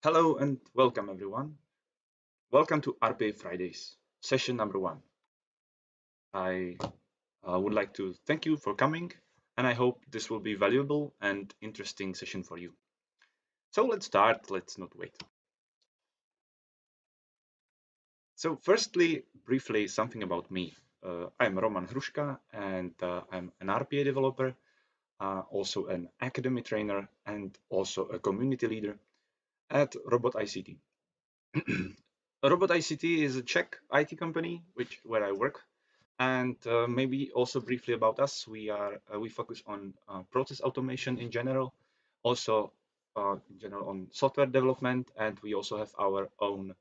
Hello and welcome everyone. Welcome to RPA Fridays, session number 1. I would like to thank you for coming and I hope this will be valuable and interesting session for you. So let's start, let's not wait. So firstly, briefly something about me. I'm Roman Hruška and I'm an RPA developer, also an academy trainer and also a community leader at Robot ICT. Robot ICT is a Czech IT company where I work. And maybe also briefly about us, we focus on process automation in general, also in general on software development, and we also have our own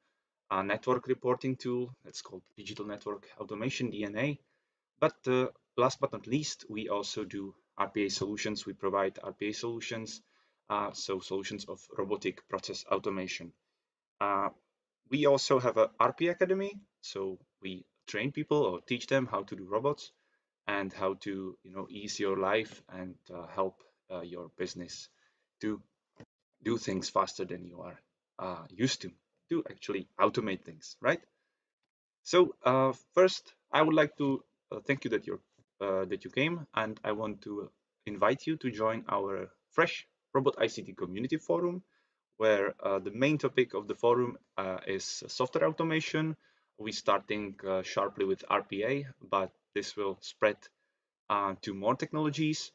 network reporting tool that's called Digital Network Automation (DNA). But last but not least, we also do RPA solutions. We provide RPA solutions, so solutions of robotic process automation. Uh, we also have a RP Academy, so we train people or teach them how to do robots and how to ease your life and help your business to do things faster than you are used to actually automate things, right? So first, I would like to thank you that you came, and I want to invite you to join our fresh Robot ICT community forum, where the main topic of the forum is software automation. We're starting sharply with RPA, but this will spread to more technologies.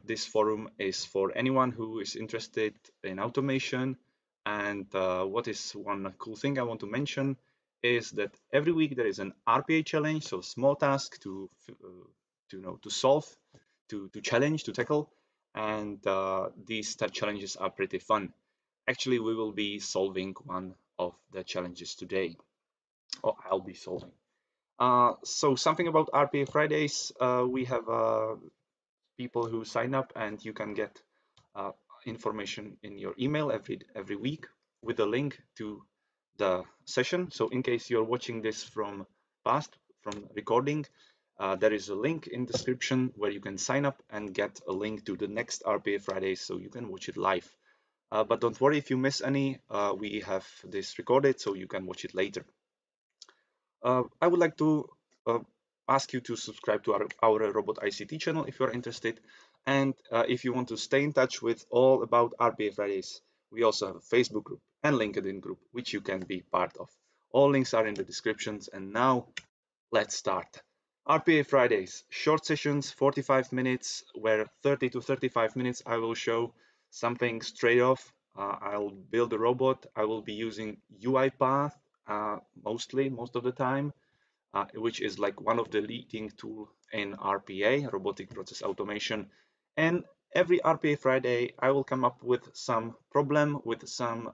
This forum is for anyone who is interested in automation. And what is one cool thing I want to mention is that every week there is an RPA challenge, so small task to solve, to challenge, to tackle, and these challenges are pretty fun. Actually, we will be solving one of the challenges today, or I'll be solving. So something about RPA Fridays, we have people who sign up and you can get uh, information in your email every week with a link to the session. So in case you're watching this from recording, there is a link in description where you can sign up and get a link to the next RPA Fridays so you can watch it live. But don't worry if you miss any, we have this recorded so you can watch it later. I would like to ask you to subscribe to our Robot ICT channel if you're interested. And if you want to stay in touch with all about RPA Fridays, we also have a Facebook group and LinkedIn group, which you can be part of. All links are in the descriptions. And now let's start. RPA Fridays, short sessions, 45 minutes, where 30 to 35 minutes I will show something straight off. I'll build a robot. I will be using UiPath most of the time, which is like one of the leading tool in RPA, Robotic Process Automation. And every RPA Friday, I will come up with some problem, with some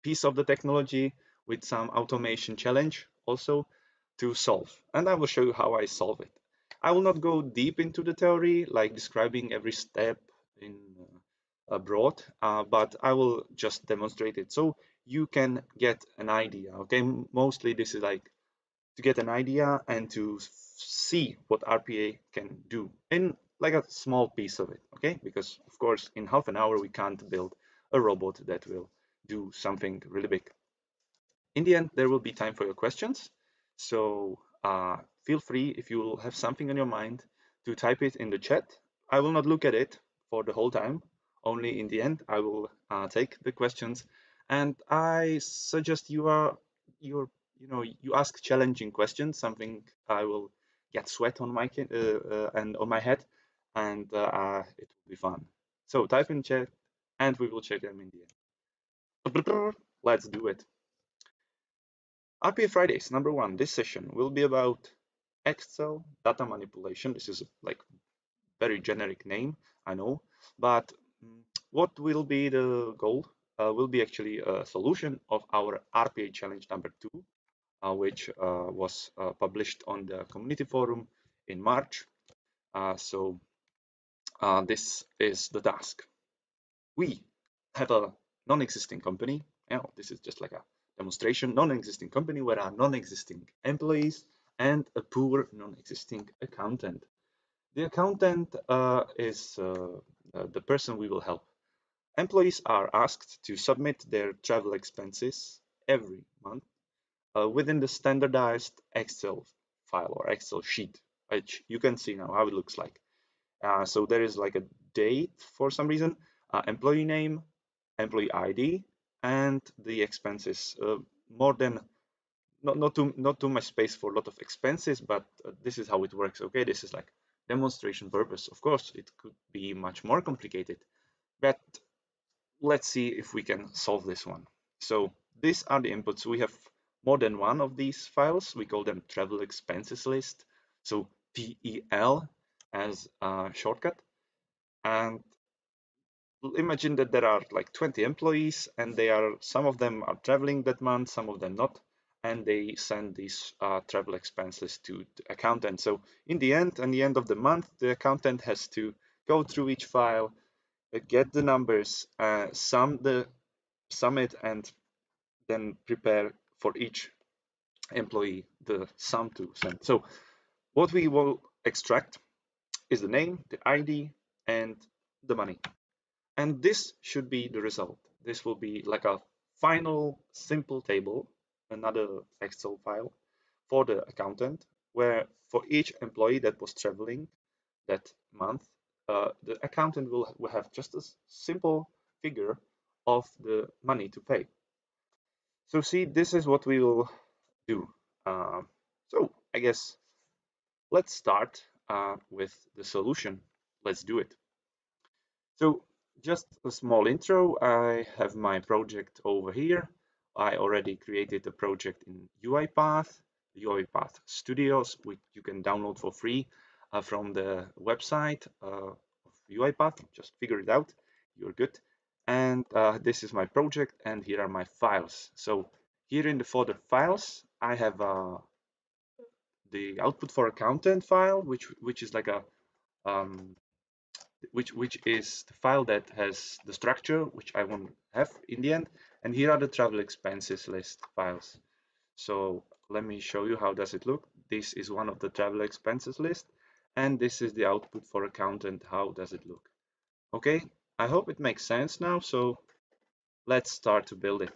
piece of the technology, with some automation challenge also to solve. And I will show you how I solve it. I will not go deep into the theory, like describing every step in broad, but I will just demonstrate it so you can get an idea. Okay, mostly this is like to get an idea and to see what RPA can do in like a small piece of it. Okay, because of course in half an hour we can't build a robot that will do something really big. In the end, there will be time for your questions. So feel free, if you have something on your mind, to type it in the chat. I will not look at it for the whole time. Only in the end, I will take the questions. And I suggest you ask challenging questions, something I will get sweat on my and on my head, and it will be fun. So type in chat, and we will check them in the end. Let's do it. RPA Fridays, number 1, this session will be about Excel data manipulation. This is like very generic name, I know, but what will be the goal will be actually a solution of our RPA challenge number 2, which was published on the community forum in March. So this is the task. We have a non-existing company. This is just like a demonstration. Non-existing company where are non-existing employees and a poor non-existing accountant. The accountant is the person we will help. employees are asked to submit their travel expenses every month within the standardized Excel file or Excel sheet, which you can see now how it looks like. So there is like a date for some reason, employee name, employee ID, and the expenses. More than not too much space for a lot of expenses, but this is how it works. Okay, this is like demonstration purpose. Of course, it could be much more complicated, but let's see if we can solve this one. So these are the inputs. We have more than one of these files. We call them travel expenses list. So TEL as a shortcut. And imagine that there are like 20 employees and some of them are traveling that month, some of them not. And they send these travel expenses to the accountant. So in the end, at the end of the month, the accountant has to go through each file, get the numbers, sum it, and then prepare for each employee the sum to send. So what we will extract is the name, the ID, and the money. And this should be the result. This will be like a final simple table, another Excel file for the accountant, where for each employee that was traveling that month, the accountant will have just a simple figure of the money to pay. So see, this is what we will do. So I guess let's start with the solution. Let's do it. So just a small intro. I have my project over here. I already created a project in UiPath, UiPath Studios, which you can download for free from the website of UiPath. Just figure it out. You're good. And this is my project, and here are my files. So here in the folder files, I have the output for accountant file, which is like a um, which is the file that has the structure which I want to have in the end. And here are the travel expenses list files. So let me show you how does it look. This is one of the travel expenses list, and this is the output for accountant. How does it look? Okay, I hope it makes sense now. So let's start to build it.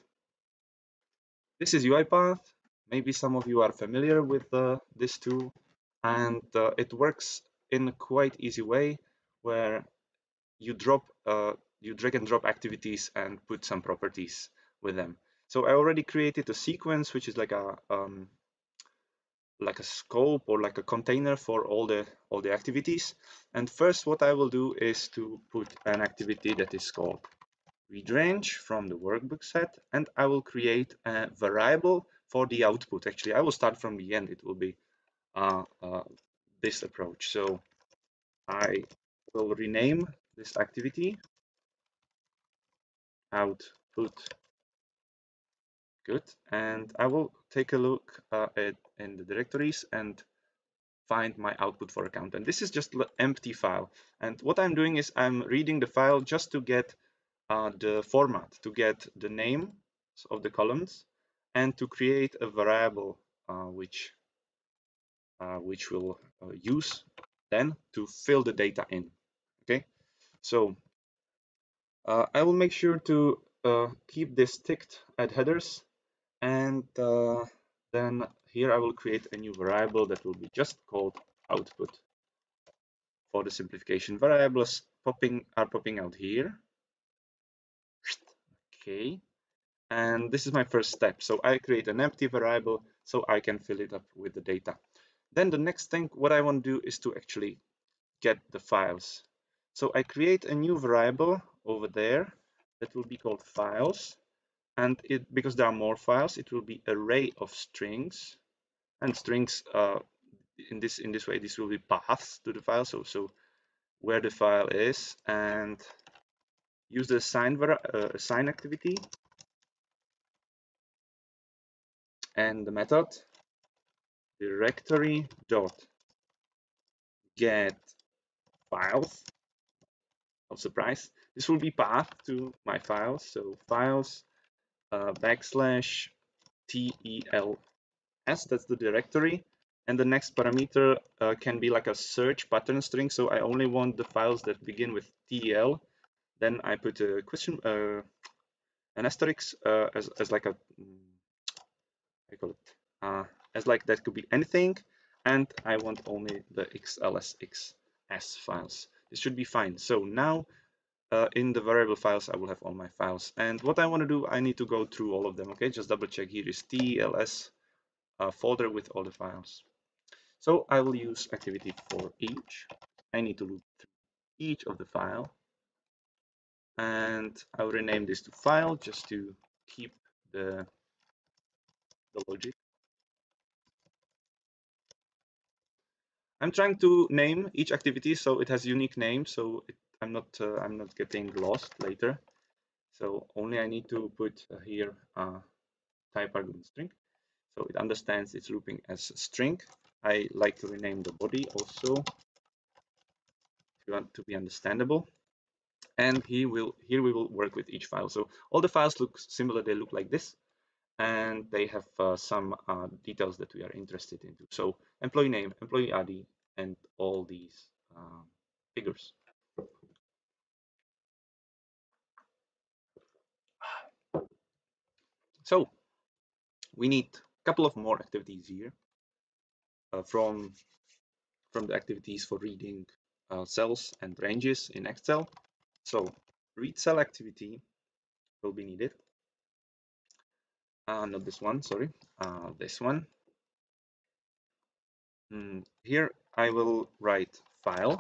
This is UiPath. Maybe some of you are familiar with this tool, and it works in a quite easy way where you you drag and drop activities and put some properties with them. So I already created a sequence which is like a scope or like a container for all the activities. And first, what I will do is to put an activity that is called read range from the workbook set, and I will create a variable for the output. Actually, I will start from the end. It will be this approach. So I will rename this activity output good, and I will take a look in the directories and find my output for account. And this is just an empty file. And what I'm doing is I'm reading the file just to get the format, to get the name of the columns, and to create a variable which we'll use then to fill the data in. Okay, so I will make sure to keep this ticked at headers, and then here I will create a new variable that will be just called output. For the simplification, variables are popping out here. Okay, and this is my first step. So I create an empty variable so I can fill it up with the data. Then the next thing what I want to do is to actually get the files. So I create a new variable over there that will be called files, and because there are more files, it will be array of strings, and strings in this way this will be paths to the file. So where the file is, and use the assign activity and the method directory dot get files. No surprise, this will be path to my files. So files backslash TELS, that's the directory. And the next parameter can be like a search pattern string. So I only want the files that begin with TEL. Then I put a question, an asterisk as like a, I call it, as like that could be anything, and I want only the XLSX files. This should be fine. So now in the variable files, I will have all my files. And what I want to do, I need to go through all of them. Okay, just double check. Here is TLS folder with all the files. So I will use activity for each. I need to loop through each of the file, and I will rename this to file just to keep the logic. I'm trying to name each activity so it has unique name, so I'm not getting lost later. So only I need to put here type argument string, so it understands it's looping as a string. I like to rename the body also to be understandable. And here we will work with each file. So all the files look similar. They look like this, and they have some details that we are interested in. So employee name, employee ID, and all these figures. So we need a couple of more activities here from the activities for reading cells and ranges in Excel. So read cell activity will be needed. Not this one, sorry, this one. Here I will write file,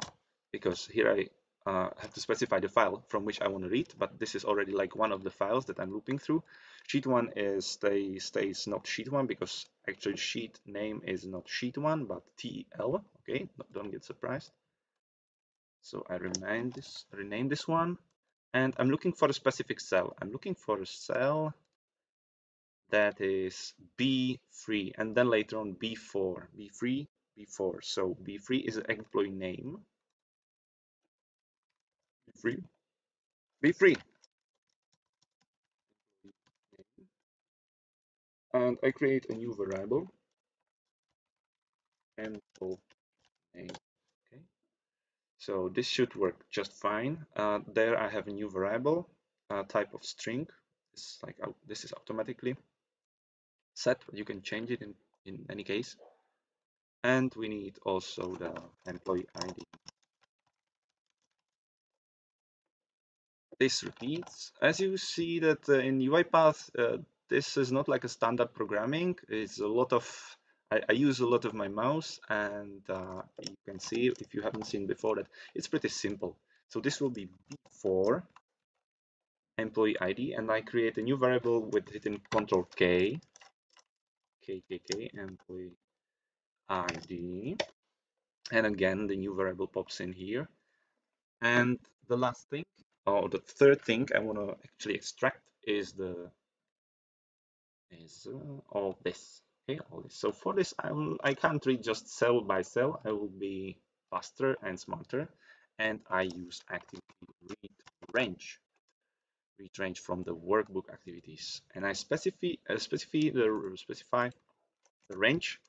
because here I have to specify the file from which I want to read, but this is already like one of the files that I'm looping through. Sheet 1 stays not sheet 1, because actually sheet name is not sheet 1 but TL. Okay, don't get surprised. So I rename this one, and I'm looking for a specific cell. I'm looking for a cell that is B3, and then later on B4, B3, B4. So B3 is an employee name. B3, B3. And I create a new variable, employee name. Okay. So this should work just fine. There I have a new variable, type of string. This is automatically set, but you can change it in any case. And we need also the employee ID. This repeats. As you see that in UiPath, this is not like a standard programming. It's a lot of, I use a lot of my mouse, and you can see, if you haven't seen before, that it's pretty simple. So this will be before employee ID, and I create a new variable with hitting Control K, employee ID. And again, the new variable pops in here. And the last thing, or the third thing I want to actually extract is all this. Okay, all this. So for this, I can't read just cell by cell. I will be faster and smarter, and I use activity read range. Read range from the workbook activities, and I specify the range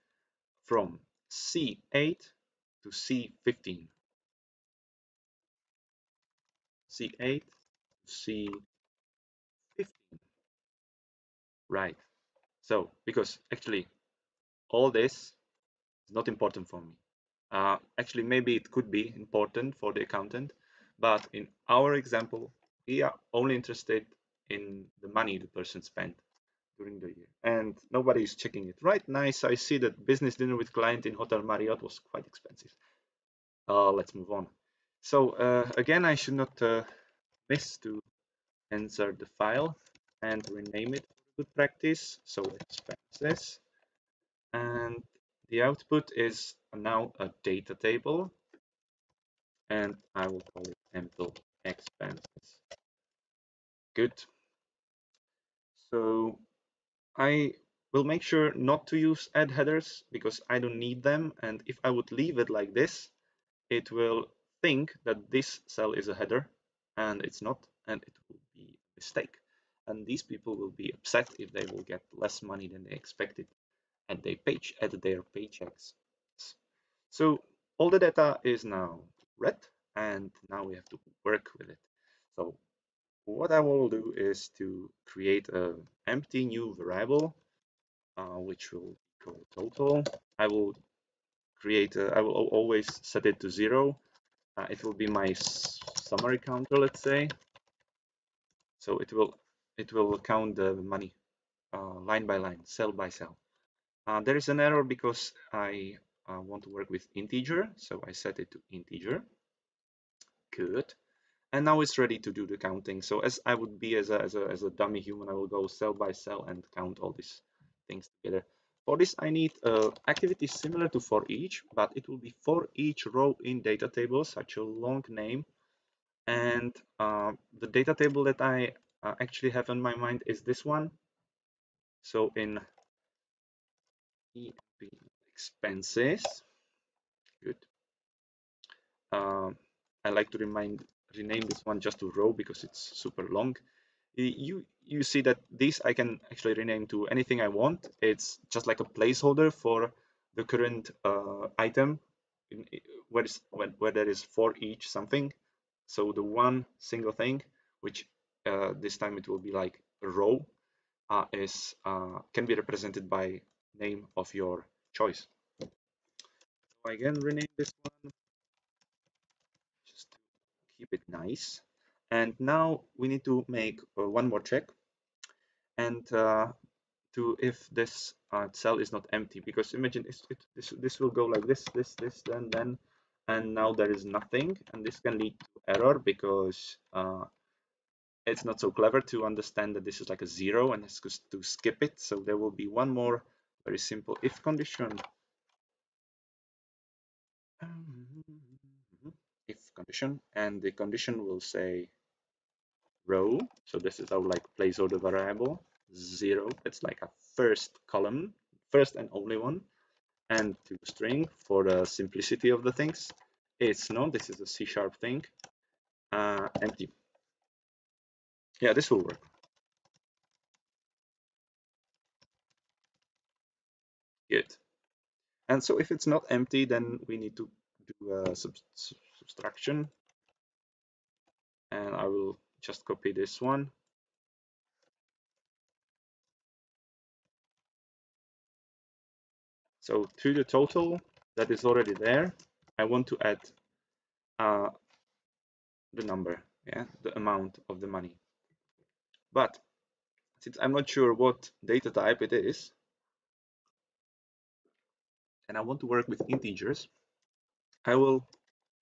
from C8 to C15. C8 to C15. Right. So because actually all this is not important for me. Actually, maybe it could be important for the accountant, but in our example, we are only interested in the money the person spent during the year, and nobody is checking it. Right, nice. I see that business dinner with client in Hotel Marriott was quite expensive. Let's move on. So again, I should not miss to insert the file and rename it for good practice. So expenses, and the output is now a data table, and I will call it empl expenses. Good. So I will make sure not to use add headers because I don't need them, and if I would leave it like this, it will think that this cell is a header, and it's not, and it will be a mistake. And these people will be upset if they will get less money than they expected at their paychecks. So all the data is now red, and now we have to work with it. So what I will do is to create an empty new variable, which will be called total. I will I will always set it to 0. It will be my summary counter, let's say. So it will count the money line by line, cell by cell. There is an error because I want to work with integer, so I set it to integer. Good. And now it's ready to do the counting. So as I would be as a dummy human, I will go cell by cell and count all these things together. For this, I need activity similar to for each, but it will be for each row in data table, such a long name. And the data table that I actually have in my mind is this one. So in EMP expenses, good. I like to rename this one just to row because it's super long. You see that this I can actually rename to anything I want. It's just like a placeholder for the current item where there is for each something. So the one single thing, which this time it will be like a row, can be represented by name of your choice. So again, rename this one just to keep it nice. And now we need to make one more check, and to if this cell is not empty, because imagine this will go like this, then, and now there is nothing, and this can lead to error because it's not so clever to understand that this is like a 0 and it's just to skip it. So there will be one more very simple if condition. If condition, and the condition will say row. So this is our like placeholder variable 0. It's like a first column, first and only one, and to string for the simplicity of the things. It's no, this is a C# thing. Empty. Yeah, this will work. Good. And so if it's not empty, then we need to do a subtraction. And I will just copy this one. So to the total that is already there, I want to add the number, yeah, the amount of the money. But since I'm not sure what data type it is, and I want to work with integers, I will,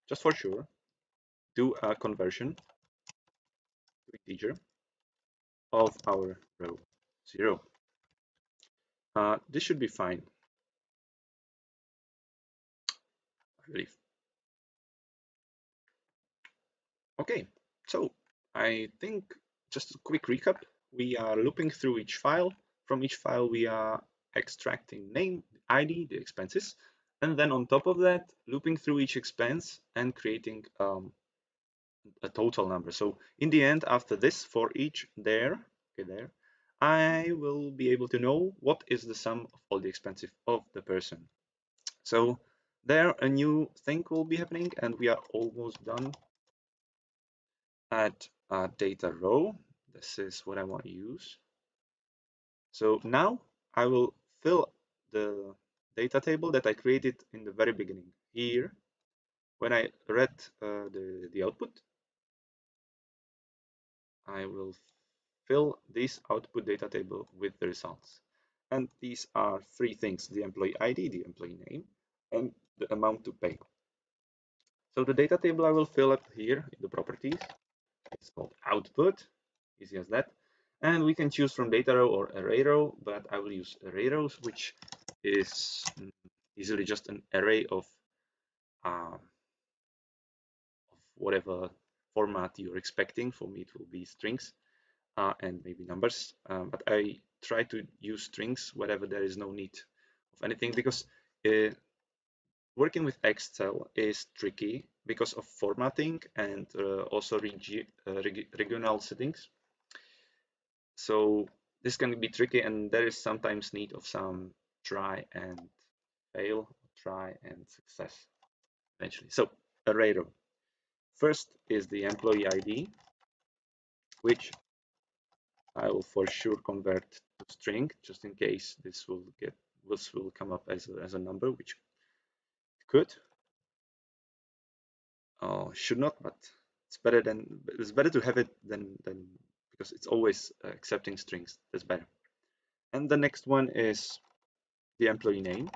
just for sure, do a conversion to integer of our row 0. This should be fine, I believe. Okay, so I think just a quick recap. We are looping through each file. From each file, we are extracting name, ID, the expenses, and then on top of that, looping through each expense and creating a total number. So in the end, after this, for each there, I will be able to know what is the sum of all the expenses of the person. So there, a new thing will be happening, and we are almost done. Add a data row. This is what I want to use. So now I will fill the data table that I created in the very beginning. Here, when I read the output, I will fill this output data table with the results. And these are three things: the employee ID, the employee name, and the amount to pay. So the data table I will fill up here in the properties. It's called output, easy as that. And we can choose from data row or array row, but I will use array rows, which is easily just an array of whatever format you're expecting. For me, it will be strings and maybe numbers. But I try to use strings wherever there is no need of anything, because working with Excel is tricky because of formatting and also regional settings. So this can be tricky, and there is sometimes need of some try and fail, try and success eventually. So array row. First is the employee ID. which I will for sure convert to string, just in case this will come up as a number, which it could. Should not, but it's better to have it than because it's always accepting strings. That's better. And the next one is the employee name,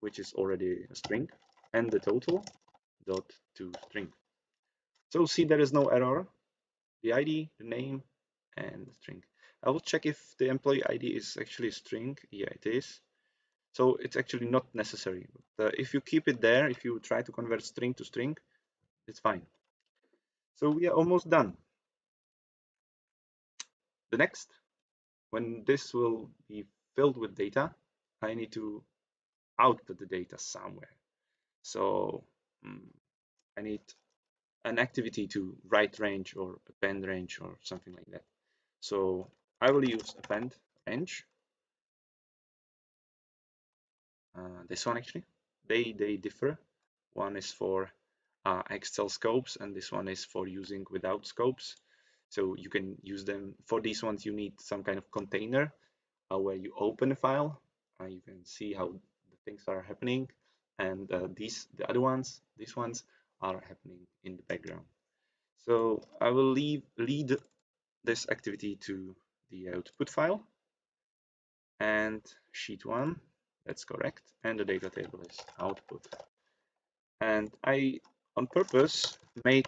which is already a string, and the total dot to string. So see, there is no error. The ID, the name, and the string. I will check if the employee ID is actually a string. Yeah, it is. So it's actually not necessary. But, if you keep it there, if you try to convert string to string, it's fine. So we are almost done. The next, when this will be filled with data, I need to output the data somewhere. So I need an activity to write range or append range or something like that. So I will use append range. This one actually, they differ. One is for Excel scopes, and this one is for using without scopes. So you can use them for these ones. You need some kind of container where you open a file. You can see how the things are happening, and the other ones, these ones are happening in the background. So I will lead this activity to the output file and sheet 1, that's correct, and the data table is output. And I on purpose made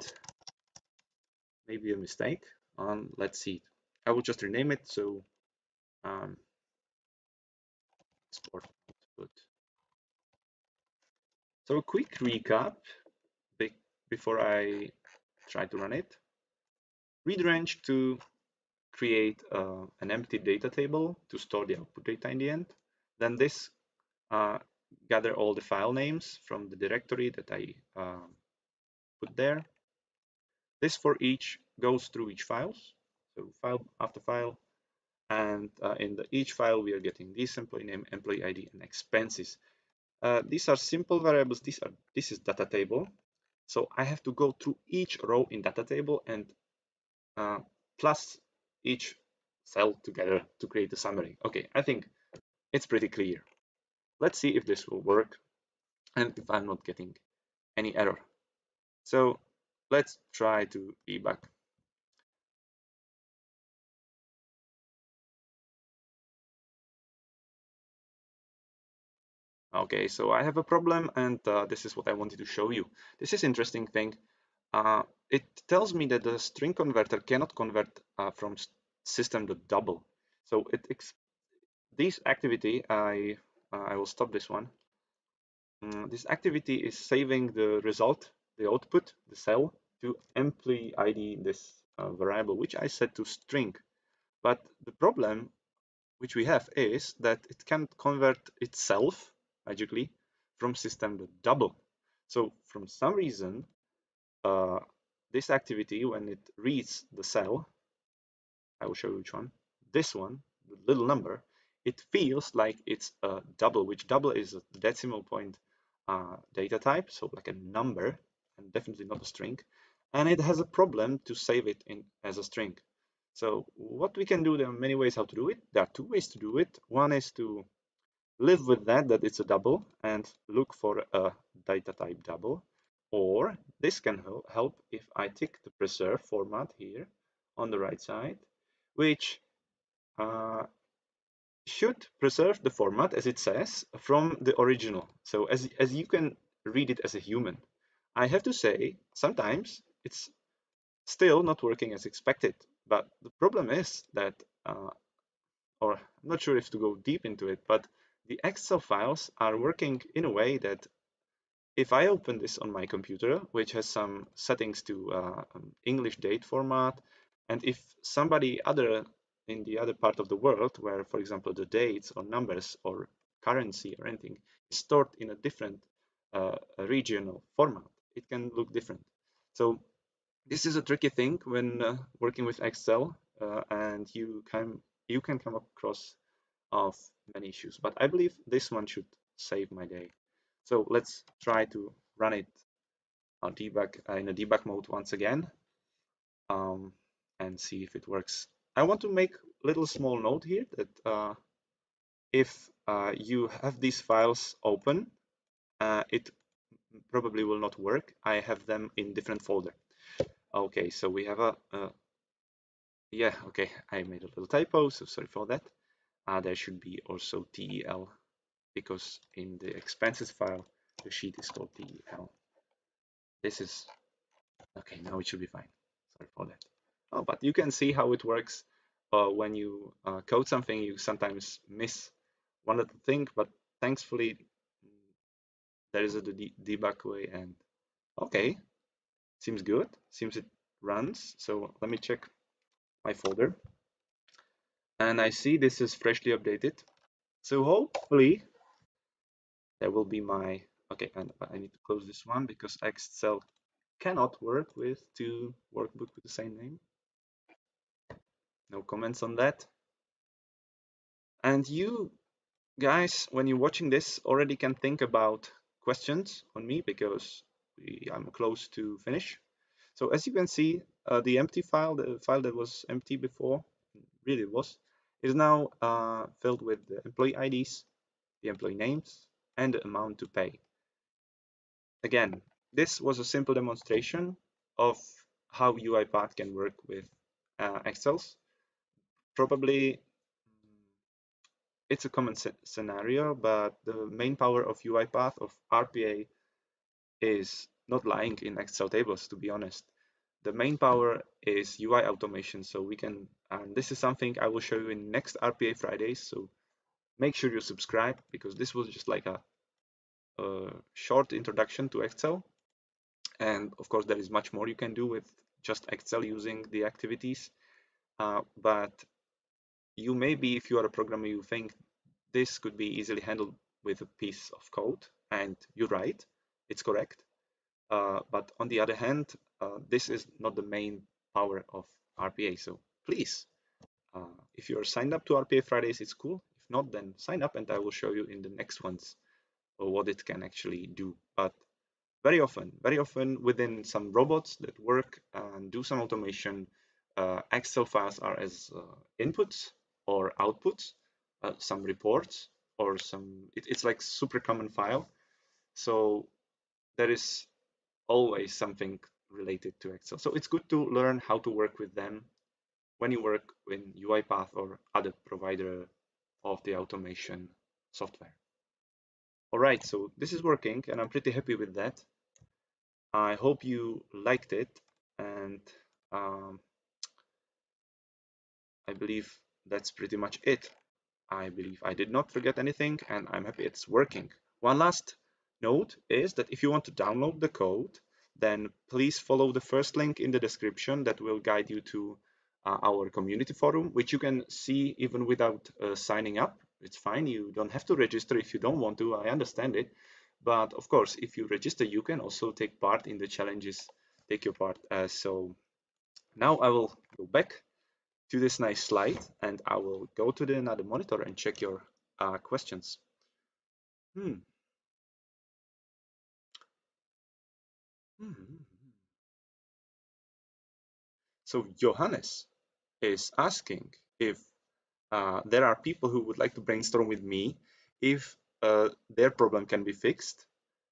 maybe a mistake on, let's see, I will just rename it. So export output. So a quick recap before I try to run it. Read range to create an empty data table to store the output data in the end. Then this gather all the file names from the directory that I put there. This for each goes through each files, so file after file, and in each file we are getting this employee name, employee ID, and expenses. These are simple variables. This is data table, so I have to go through each row in data table and plus each cell together to create a summary. Okay, I think it's pretty clear. Let's see if this will work and if I'm not getting any error. So let's try to debug. Okay, so I have a problem, and this is what I wanted to show you. This is interesting thing. It tells me that the string converter cannot convert from system to double. So this activity, I will stop this one. This activity is saving the result, the output, the cell, to employee ID, this variable, which I set to string. But the problem which we have is that it can't convert itself magically from system to double. So from some reason, this activity, when it reads the cell, I will show you which one, this one, the little number, it feels like it's a double, which double is a decimal point data type, so like a number, and definitely not a string. And it has a problem to save it in as a string. So what we can do, there are many ways how to do it. There are two ways to do it. One is to live with that it's a double and look for a data type double. Or this can help if I tick the preserve format here on the right side, which should preserve the format as it says from the original. So as you can read it as a human. I have to say, sometimes it's still not working as expected. But the problem is that, or I'm not sure if to go deep into it, but the Excel files are working in a way that if I open this on my computer, which has some settings to English date format, and if somebody other in the other part of the world, where, for example, the dates or numbers or currency or anything is stored in a different regional format, it can look different. So this is a tricky thing when working with Excel, and you can come across of many issues. But I believe this one should save my day. So let's try to run it on debug in a debug mode once again. and see if it works. I want to make a little small note here that if you have these files open, it probably will not work. I have them in different folder. Okay, so we have yeah, okay, I made a little typo, so sorry for that. There should be also TEL because in the expenses file, the sheet is called TEL. This is, okay, now it should be fine. Sorry for that. Oh, but you can see how it works. When you code something, you sometimes miss one little thing, but thankfully there is a debug way, and okay, seems good. Seems it runs. So let me check my folder. And I see this is freshly updated. So hopefully there will be my, okay, and I need to close this one because Excel cannot work with two workbooks with the same name. No comments on that. And you guys, when you're watching this, already can think about questions on me because I'm close to finish. So as you can see, the empty file, the file that was empty before, really was, is now filled with the employee IDs, the employee names, and the amount to pay. Again, this was a simple demonstration of how UiPath can work with Excels. Probably it's a common scenario, but the main power of UiPath, of RPA, is not lying in Excel tables, to be honest. The main power is UI automation. So we can, and this is something I will show you in next RPA Fridays. So make sure you subscribe because this was just like a short introduction to Excel. And of course, there is much more you can do with just Excel using the activities. But you maybe, if you are a programmer, you think this could be easily handled with a piece of code. And you're right, it's correct. But on the other hand, this is not the main power of RPA. So please, if you're signed up to RPA Fridays, it's cool. If not, then sign up and I will show you in the next ones what it can actually do. But very often within some robots that work and do some automation, Excel files are as inputs or outputs, some reports or it's like super common file. So there is always something related to Excel. So it's good to learn how to work with them when you work in UiPath or other provider of the automation software. All right, so this is working and I'm pretty happy with that. I hope you liked it, and um, I believe that's pretty much it. I believe I did not forget anything, and I'm happy it's working. One last note is that if you want to download the code, then please follow the first link in the description that will guide you to our community forum, which you can see even without signing up. It's fine, you don't have to register if you don't want to, I understand it. But of course, if you register, you can also take part in the challenges, take your part. So now I will go back to this nice slide and I will go to the another monitor and check your questions. Hmm. Hmm. So Johannes is asking if there are people who would like to brainstorm with me if their problem can be fixed,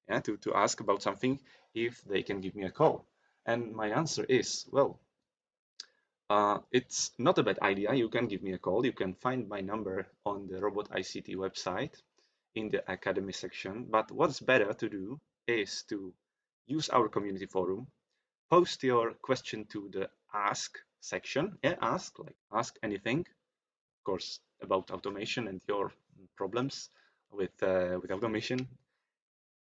yeah, to ask about something, if they can give me a call. And my answer is, well, it's not a bad idea. You can give me a call. You can find my number on the Robot ICT website in the Academy section. But what's better to do is to use our community forum, post your question to the Ask section. Yeah, ask anything, of course, about automation and your problems with automation.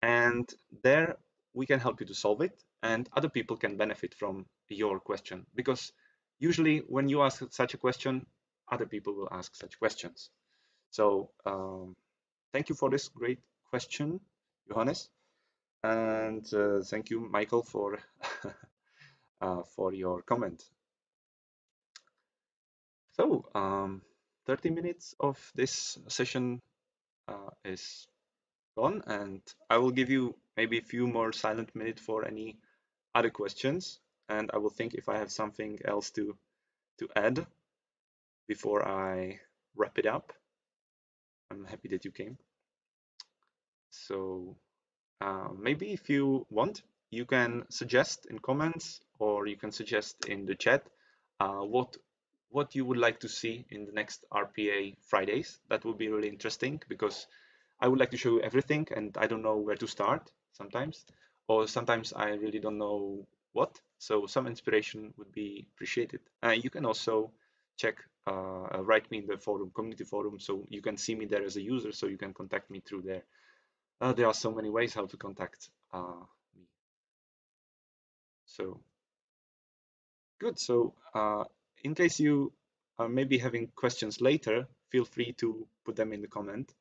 And there we can help you to solve it, and other people can benefit from your question, because usually when you ask such a question, other people will ask such questions. So thank you for this great question, Johannes, and thank you, Michael, for your comment. So 30 minutes of this session is gone, and I will give you maybe a few more silent minutes for any other questions, and I will think if I have something else to to add before I wrap it up? I'm happy that you came. So maybe if you want, you can suggest in comments or you can suggest in the chat what you would like to see in the next RPA Fridays. That would be really interesting because I would like to show you everything and I don't know where to start sometimes, or sometimes I really don't know what. So some inspiration would be appreciated. You can also check, write me in the forum, community forum, so you can see me there as a user, so you can contact me through there. There are so many ways how to contact me. So good. So in case you are maybe having questions later, feel free to put them in the comment.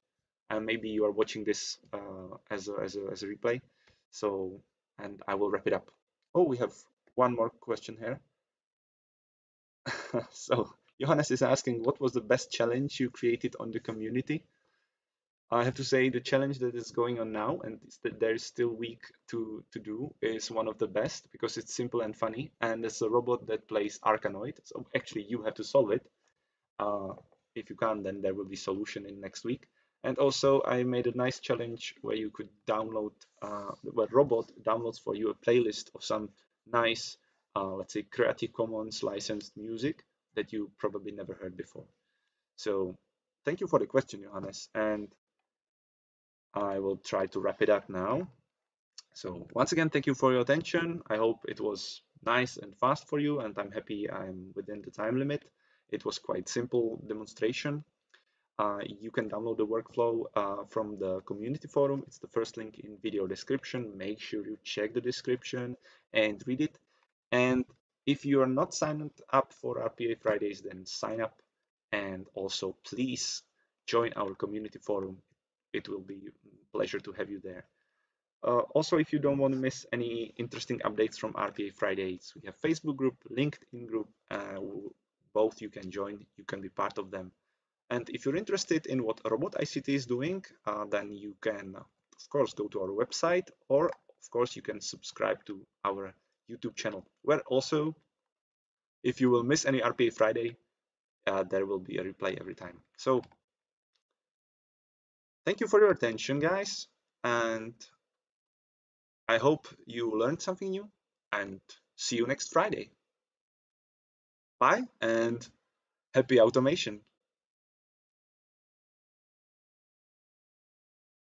And maybe you are watching this as a replay. So, and I will wrap it up. Oh, we have one more question here. So Johannes is asking, what was the best challenge you created on the community? I have to say the challenge that is going on now and that there is still week to do is one of the best because it's simple and funny, and it's a robot that plays Arkanoid. So actually you have to solve it. Uh, if you can't, then there will be solution in next week. And also I made a nice challenge where you could download, where robot downloads for you a playlist of some nice, let's say Creative Commons licensed music that you probably never heard before. So thank you for the question, Johannes. And I will try to wrap it up now. So once again, thank you for your attention. I hope it was nice and fast for you, and I'm happy I'm within the time limit. It was quite simple demonstration. You can download the workflow from the community forum. It's the first link in video description. Make sure you check the description and read it. And if you are not signed up for RPA Fridays, then sign up. And also, please join our community forum. It will be a pleasure to have you there. Also, if you don't want to miss any interesting updates from RPA Fridays, we have Facebook group, LinkedIn group. Both you can join. You can be part of them. And if you're interested in what Robot ICT is doing, then you can, of course, go to our website, or of course, you can subscribe to our YouTube channel, where also, if you will miss any RPA Friday, there will be a replay every time. So thank you for your attention, guys, and I hope you learned something new, and see you next Friday. Bye, and happy automation.